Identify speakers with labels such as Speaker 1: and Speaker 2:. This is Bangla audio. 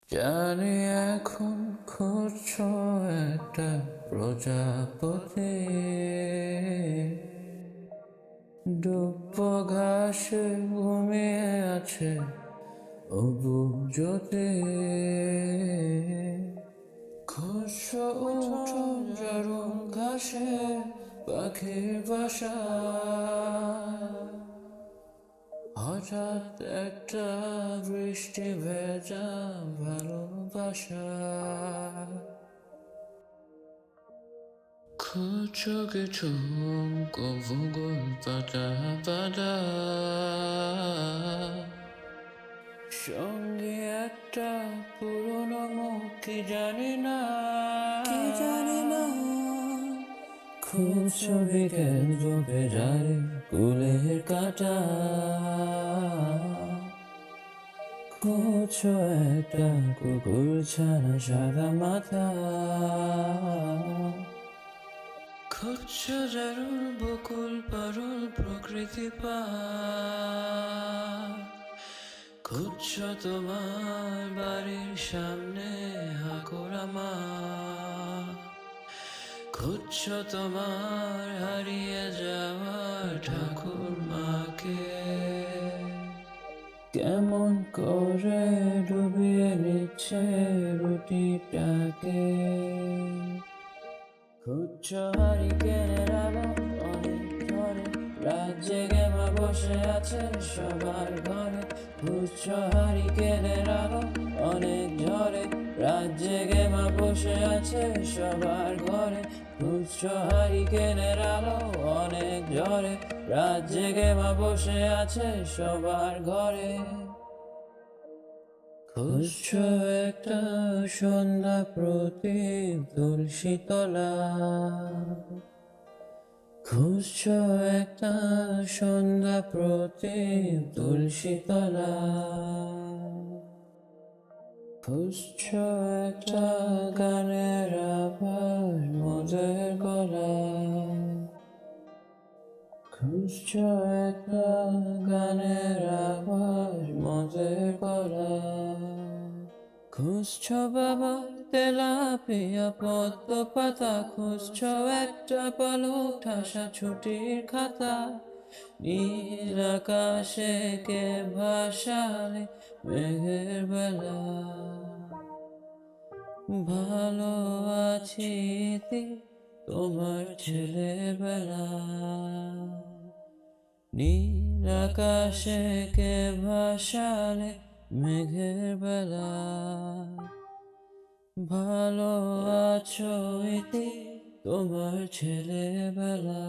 Speaker 1: জানি এখন খুঁজছ একটা প্রজাপতি, ডুব ঘাসে ঘুমিয়ে আছে অবু জ্যোতি। খুঁজছ উঠোন জরুন ঘাসে পাখির বাসা, হঠাৎ একটা বৃষ্টি ভেজা ভালোবাসা। খুঁজছো কিছু ভূগোল পাতা পাতা, সঙ্গে একটা পুরনো মুখ কি জানি না। খুঁজছো বিকেল ডুবে যায় কুলের কাটা, খুঁজছো একটা কুকুর ছানা সাদা মাথা। খুঁজছো জারুল বকুল পারুল প্রকৃতি খুঁজছো তোমার বাড়ির সামনে হাকোরা মা, খুঁজছো তোমার হারিয়ে যাওয়া ঠাকুর মাকে। কেমন করে ডুবিয়ে নিচ্ছে রুটিটাকে। খুঁজছো হারিকেনের আলো অনেক ধরে, রাত জেগে মা বসে আছে সবার ঘরে। খুঁজছো হারিকেনের আলো অনেক ঝরে, রাত জেগে মা বসে আছে সবার ঘরে। খুঁজছো হারিকেনের আলো অনেক ঝরে, রাত জেগে মা বসে আছে সবার ঘরে। খুঁজছো একটা সন্ধ্যা প্রতীক তুলসী তলা, খুঁজছো একটা সন্ধ্যা প্রতীক তুলসী তলা। খুঁজছো একটা গানের আভাস মোদের গলা, খুঁজছো একটা গানের আভাস মোদের গলা। খুঁজছো বাবা তেলাপিয়া পদ্ম পাতা, খুঁজছো একটা পলক ঠাসা ছুটির খাতা। নীল আকাশে কে ভাসালে মেঘের বেলা, ভালো আছি তোমার ছেলেবেলা। নীল আকাশে কে ভাসালে মেঘের বেলা, ভালো আছো ইতি তোমার ছেলেবেলা।